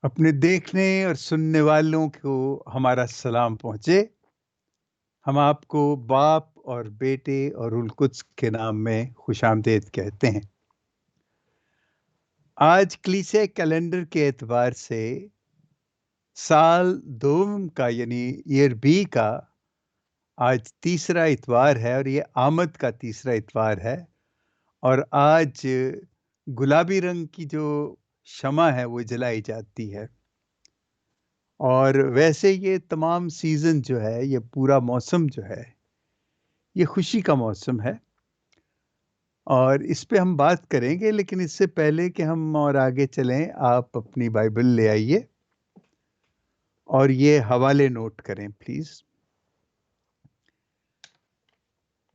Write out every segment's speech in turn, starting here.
اپنے دیکھنے اور سننے والوں کو ہمارا سلام پہنچے۔ ہم آپ کو باپ اور بیٹے اور روح القدس کے نام میں خوش آمدید کہتے ہیں۔ آج کلیسیا کیلنڈر کے اعتبار سے سال دوم کا یعنی ایئر بی کا آج تیسرا اتوار ہے، اور یہ آمد کا تیسرا اتوار ہے، اور آج گلابی رنگ کی جو شمع ہے وہ جلائی جاتی ہے۔ اور ویسے یہ تمام سیزن جو ہے، یہ پورا موسم جو ہے، یہ خوشی کا موسم ہے، اور اس پہ ہم بات کریں گے۔ لیکن اس سے پہلے کہ ہم اور آگے چلیں، آپ اپنی بائبل لے آئیے اور یہ حوالے نوٹ کریں پلیز۔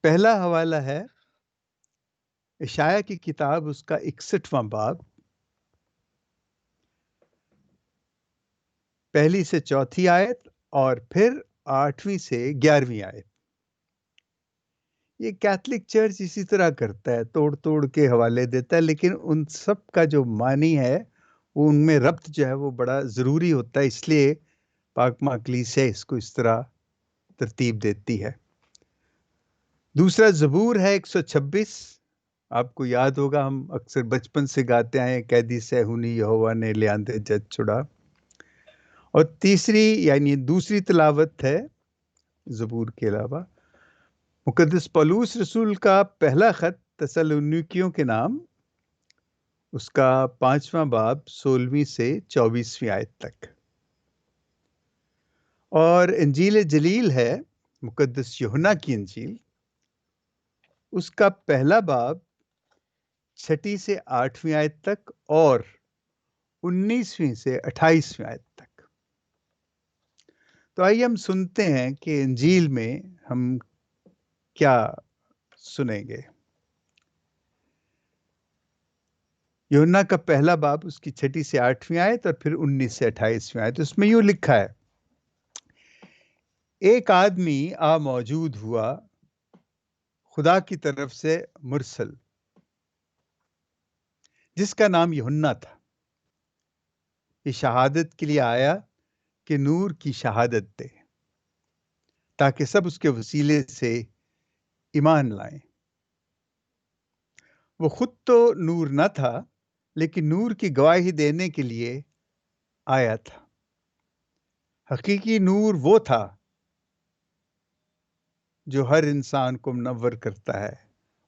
پہلا حوالہ ہے اشعیاء کی کتاب، اس کا 61واں باب، پہلی سے چوتھی آیت اور پھر 8ویں سے 11ویں آیت۔ یہ کیتھولک چرچ اسی طرح کرتا ہے، توڑ توڑ کے حوالے دیتا ہے، لیکن ان سب کا جو معنی ہے وہ ان میں ربط جو ہے وہ بڑا ضروری ہوتا ہے، اس لیے پاک کلیسیا اس کو اس طرح ترتیب دیتی ہے۔ دوسرا زبور ہے 126۔ آپ کو یاد ہوگا، ہم اکثر بچپن سے گاتے آئے، قیدی سہونی یہوہ نے لیاندے جج چھڑا۔ اور تیسری یعنی دوسری تلاوت ہے زبور کے علاوہ مقدس پولس رسول کا پہلا خط تسالونیکیوں کے نام، اس کا 5واں باب 16ویں سے 24ویں آیت تک۔ اور انجیل جلیل ہے مقدس یوحنا کی انجیل، اس کا پہلا باب 6 سے 8ویں آیت تک اور 19ویں سے 28ویں آیت تک۔ تو آئیے ہم سنتے ہیں کہ انجیل میں ہم کیا سنیں گے۔ یوحنا کا پہلا باب، اس کی 6 سے 8ویں آیت اور پھر 19 سے 28ویں آیت۔ اس میں یوں لکھا ہے: ایک آدمی موجود ہوا خدا کی طرف سے مرسل، جس کا نام یوحنا تھا۔ یہ شہادت کے لیے آیا کہ نور کی شہادت دے، تاکہ سب اس کے وسیلے سے ایمان لائیں۔ وہ خود تو نور نہ تھا، لیکن نور کی گواہی دینے کے لیے آیا تھا۔ حقیقی نور وہ تھا جو ہر انسان کو منور کرتا ہے۔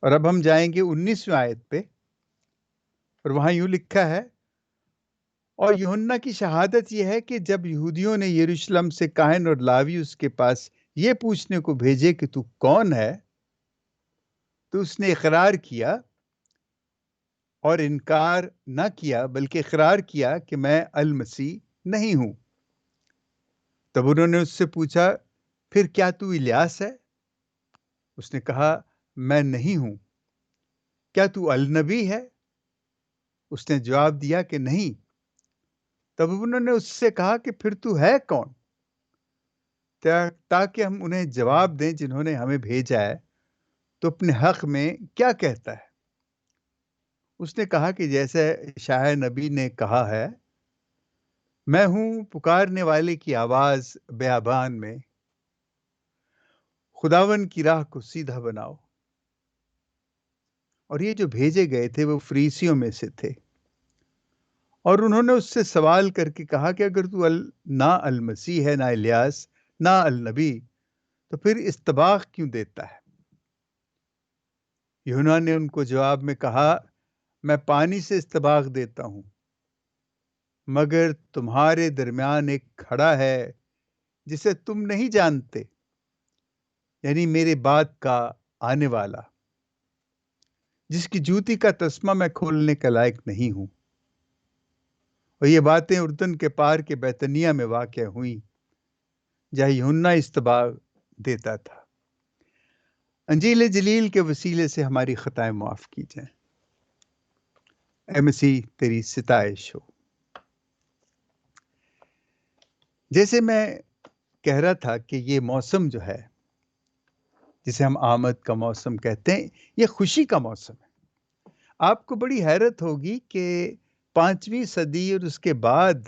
اور اب ہم جائیں گے 19ویں آیت پہ، اور وہاں یوں لکھا ہے: اور یوحنا کی شہادت یہ ہے کہ جب یہودیوں نے یروشلم سے کاہن اور لاوی اس کے پاس یہ پوچھنے کو بھیجے کہ تو کون ہے، تو اس نے اقرار کیا اور انکار نہ کیا، بلکہ اقرار کیا کہ میں المسیح نہیں ہوں۔ تب انہوں نے اس سے پوچھا: پھر کیا تو الیاس ہے؟ اس نے کہا: میں نہیں ہوں۔ کیا تو النبی ہے؟ اس نے جواب دیا کہ نہیں۔ تب انہوں نے اس سے کہا کہ پھر تو ہے کون، تاکہ ہم انہیں جواب دیں جنہوں نے ہمیں بھیجا ہے تو اپنے حق میں کیا کہتا ہے؟ اس نے کہا کہ جیسے اشعیاء نبی نے کہا ہے: میں ہوں پکارنے والے کی آواز بیابان میں، خداون کی راہ کو سیدھا بناؤ۔ اور یہ جو بھیجے گئے تھے وہ فریسیوں میں سے تھے، اور انہوں نے اس سے سوال کر کے کہا کہ اگر تو نہ المسیح ہے، نہ الیاس، نہ النبی، تو پھر استباغ کیوں دیتا ہے؟ یوحنا نے ان کو جواب میں کہا: میں پانی سے استباغ دیتا ہوں، مگر تمہارے درمیان ایک کھڑا ہے جسے تم نہیں جانتے، یعنی میرے بعد کا آنے والا، جس کی جوتی کا تسمہ میں کھولنے کا لائق نہیں ہوں۔ اور یہ باتیں اردن کے پار کے بیتنیہ میں واقع ہوئیں، جہاں یوحنا استباغ دیتا تھا۔ انجیل جلیل کے وسیلے سے ہماری خطائیں معاف کی جائیں۔ اے مسیح تیری ستائش ہو۔ جیسے میں کہہ رہا تھا کہ یہ موسم جو ہے، جسے ہم آمد کا موسم کہتے ہیں، یہ خوشی کا موسم ہے۔ آپ کو بڑی حیرت ہوگی کہ 5ویں صدی اور اس کے بعد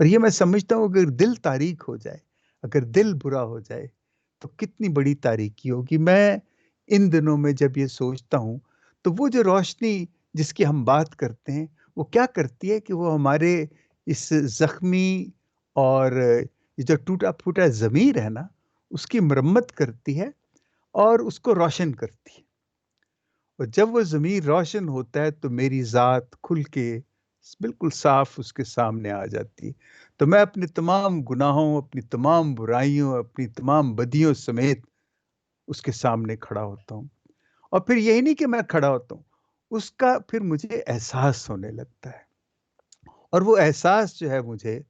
اور یہ میں سمجھتا ہوں اگر دل تاریک ہو جائے، اگر دل برا ہو جائے تو کتنی بڑی تاریکی ہوگی۔ میں ان دنوں میں جب یہ سوچتا ہوں تو وہ جو روشنی جس کی ہم بات کرتے ہیں وہ کیا کرتی ہے کہ وہ ہمارے اس زخمی اور یہ جو ٹوٹا پھوٹا ضمیر ہے نا، اس کی مرمت کرتی ہے اور اس کو روشن کرتی ہے۔ اور جب وہ ضمیر روشن ہوتا ہے تو میری ذات کھل کے بالکل صاف اس کے سامنے آ جاتی ہے۔ تو میں اپنے تمام گناہوں، اپنی تمام برائیوں، اپنی تمام بدیوں سمیت اس کے سامنے کھڑا ہوتا ہوں۔ اور پھر یہی نہیں کہ میں کھڑا ہوتا ہوں، اس کا پھر مجھے احساس ہونے لگتا ہے، اور وہ احساس جو ہے مجھے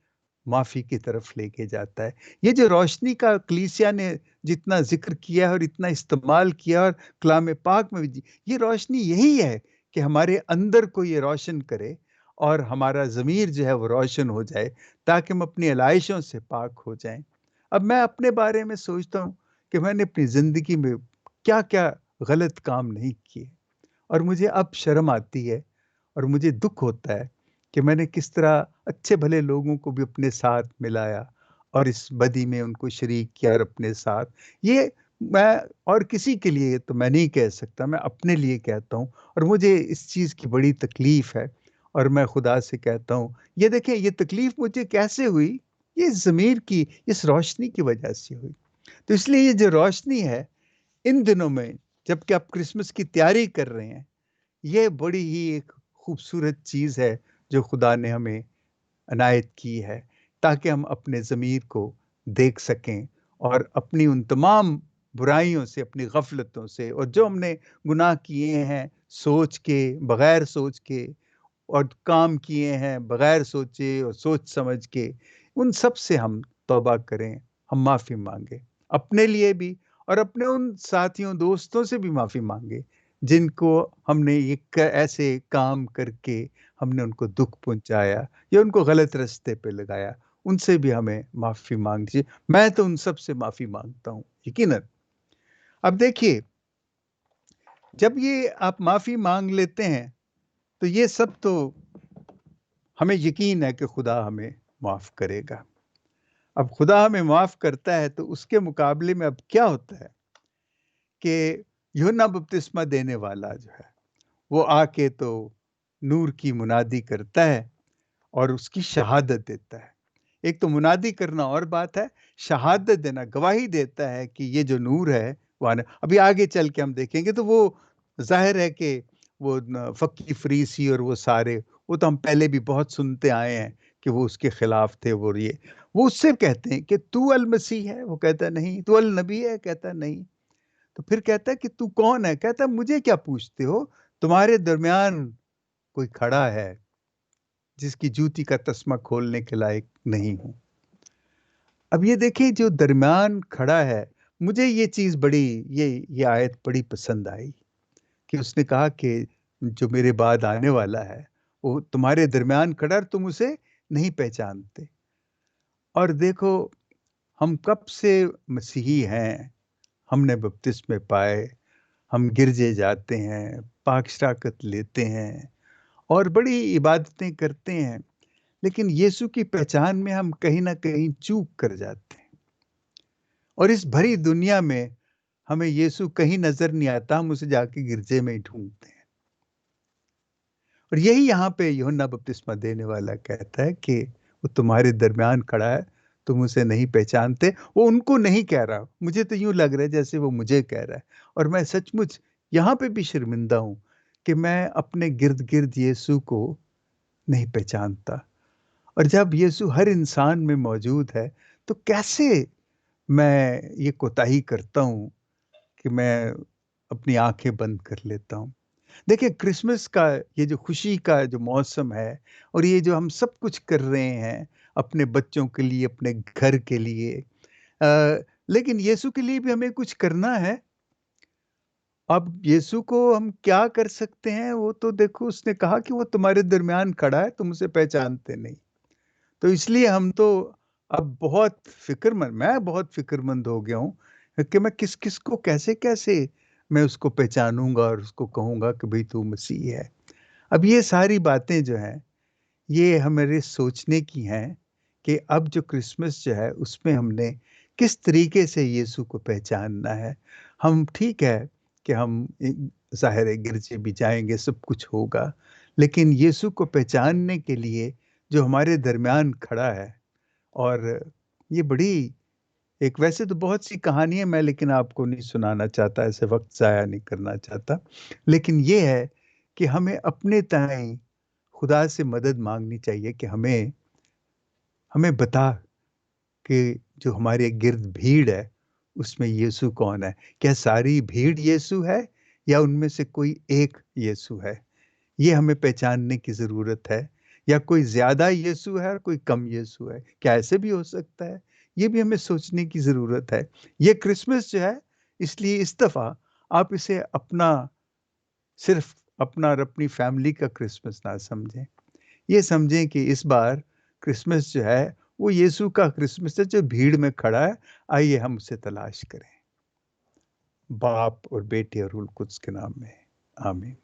معافی کی طرف لے کے جاتا ہے۔ یہ جو روشنی کا کلیسیا نے جتنا ذکر کیا ہے اور اتنا استعمال کیا، اور کلام پاک میں بھی یہ روشنی یہی ہے کہ ہمارے اندر کو یہ روشن کرے اور ہمارا ضمیر جو ہے وہ روشن ہو جائے تاکہ ہم اپنی علائشوں سے پاک ہو جائیں۔ اب میں اپنے بارے میں سوچتا ہوں کہ میں نے اپنی زندگی میں کیا کیا غلط کام نہیں کیے، اور مجھے اب شرم آتی ہے اور مجھے دکھ ہوتا ہے کہ میں نے کس طرح اچھے بھلے لوگوں کو بھی اپنے ساتھ ملایا اور اس بدی میں ان کو شریک کیا اور اپنے ساتھ۔ یہ میں اور کسی کے لیے تو میں نہیں کہہ سکتا، میں اپنے لیے کہتا ہوں، اور مجھے اس چیز کی بڑی تکلیف ہے، اور میں خدا سے کہتا ہوں یہ دیکھیں یہ تکلیف مجھے کیسے ہوئی، یہ ضمیر کی اس روشنی کی وجہ سے ہوئی۔ تو اس لیے یہ جو روشنی ہے ان دنوں میں جب کہ آپ کرسمس کی تیاری کر رہے ہیں، یہ بڑی ہی ایک خوبصورت چیز ہے جو خدا نے ہمیں عنایت کی ہے، تاکہ ہم اپنے ضمیر کو دیکھ سکیں اور اپنی ان تمام برائیوں سے، اپنی غفلتوں سے، اور جو ہم نے گناہ کیے ہیں سوچ کے، بغیر سوچ کے، اور کام کیے ہیں بغیر سوچے اور سوچ سمجھ کے، ان سب سے ہم توبہ کریں، ہم معافی مانگیں، اپنے لیے بھی اور اپنے ان ساتھیوں دوستوں سے بھی معافی مانگے جن کو ہم نے ایسے کام کر کے ہم نے ان کو دکھ پہنچایا یا ان کو غلط راستے پہ لگایا، ان سے بھی ہمیں معافی مانگ دیجیے۔ میں تو ان سب سے معافی مانگتا ہوں یقیناً۔ اب دیکھیے، جب یہ آپ معافی مانگ لیتے ہیں تو یہ سب تو ہمیں یقین ہے کہ خدا ہمیں معاف کرے گا۔ اب خدا ہمیں معاف کرتا ہے تو اس کے مقابلے میں اب کیا ہوتا ہے کہ یوحنا بپتسمہ دینے والا جو ہے وہ آ کے تو نور کی منادی کرتا ہے اور اس کی شہادت دیتا ہے۔ ایک تو منادی کرنا اور بات ہے، شہادت دینا، گواہی دیتا ہے کہ یہ جو نور ہے وہ آنا۔ ابھی آگے چل کے ہم دیکھیں گے تو وہ ظاہر ہے کہ وہ فقی فریسی اور وہ سارے، وہ تو ہم پہلے بھی بہت سنتے آئے ہیں کہ وہ اس کے خلاف تھے، وہ اس سے کہتے ہیں کہ تو المسیح ہے، وہ کہتا ہے نہیں۔ تو النبی ہے، کہتا ہے نہیں۔ تو پھر کہتا ہے کہ تو کون ہے؟ کہتا ہے مجھے کیا پوچھتے ہو، تمہارے درمیان کوئی کھڑا ہے جس کی جوتی کا تسمہ کھولنے کے لائق نہیں ہوں۔ اب یہ دیکھیں جو درمیان کھڑا ہے، مجھے یہ چیز بڑی، یہ آیت بڑی پسند آئی کہ اس نے کہا کہ جو میرے بعد آنے والا ہے وہ تمہارے درمیان کھڑا ہے، تم اسے نہیں پہچانتے۔ اور دیکھو ہم کب سے مسیحی ہیں، ہم نے بپتسمے پائے، ہم گرجے جاتے ہیں، پاک شراکت لیتے ہیں اور بڑی عبادتیں کرتے ہیں، لیکن یسوع کی پہچان میں ہم کہیں نہ کہیں چوک کر جاتے ہیں، اور اس بھری دنیا میں ہمیں یسوع کہیں نظر نہیں آتا، ہم اسے جا کے گرجے میں ہی ڈھونڈتے ہیں۔ اور یہی یہاں پہ یوحنا بپتسمہ دینے والا کہتا ہے کہ وہ تمہارے درمیان کھڑا ہے، تم اسے نہیں پہچانتے۔ وہ ان کو نہیں کہہ رہا، مجھے تو یوں لگ رہا ہے جیسے وہ مجھے کہہ رہا ہے، اور میں سچ مچ یہاں پہ بھی شرمندہ ہوں کہ میں اپنے گرد گرد یسوع کو نہیں پہچانتا۔ اور جب یسوع ہر انسان میں موجود ہے تو کیسے میں یہ کوتاہی کرتا ہوں کہ میں اپنی آنکھیں بند کر لیتا ہوں۔ دیکھیں کرسمس کا یہ جو خوشی کا جو موسم ہے، اور یہ جو ہم سب کچھ کر رہے ہیں اپنے بچوں کے لیے، اپنے گھر کے لیے، لیکن یسوع کے لیے بھی ہمیں کچھ کرنا ہے۔ اب یسوع کو ہم کیا کر سکتے ہیں؟ وہ تو دیکھو اس نے کہا کہ وہ تمہارے درمیان کھڑا ہے، تم اسے پہچانتے نہیں۔ تو اس لیے ہم تو اب بہت فکر مند، میں بہت فکر مند ہو گیا ہوں کہ میں کس کس کو کیسے کیسے میں اس کو پہچانوں گا اور اس کو کہوں گا کہ بھئی تو مسیح ہے۔ اب یہ ساری باتیں جو ہیں یہ ہمارے سوچنے کی ہیں کہ اب جو کرسمس جو ہے اس میں ہم نے کس طریقے سے یسوع کو پہچاننا ہے۔ ہم ٹھیک ہے کہ ہم ظاہر ہے گرجے بھی جائیں گے، سب کچھ ہوگا، لیکن یسوع کو پہچاننے کے لیے جو ہمارے درمیان کھڑا ہے، اور یہ بڑی ایک، ویسے تو بہت سی کہانیاں میں لیکن آپ کو نہیں سنانا چاہتا، ایسے وقت ضائع نہیں کرنا چاہتا، لیکن یہ ہے کہ ہمیں اپنے تئیں خدا سے مدد مانگنی چاہیے کہ ہمیں بتا کہ جو ہمارے گرد بھیڑ ہے اس میں یسوع کون ہے؟ کیا ساری بھیڑ یسوع ہے یا ان میں سے کوئی ایک یسوع ہے؟ یہ ہمیں پہچاننے کی ضرورت ہے، یا کوئی زیادہ یسوع ہے اور کوئی کم یسوع ہے، کیا ایسے بھی ہو سکتا ہے؟ یہ بھی ہمیں سوچنے کی ضرورت ہے۔ یہ کرسمس جو ہے، اس لیے اس دفعہ آپ اسے صرف اپنا اور اپنی فیملی کا کرسمس نہ سمجھیں، یہ سمجھیں کہ اس بار کرسمس جو ہے وہ یسوع کا کرسمس ہے جو بھیڑ میں کھڑا ہے۔ آئیے ہم اسے تلاش کریں۔ باپ اور بیٹے اور روح القدس کے نام میں، آمین۔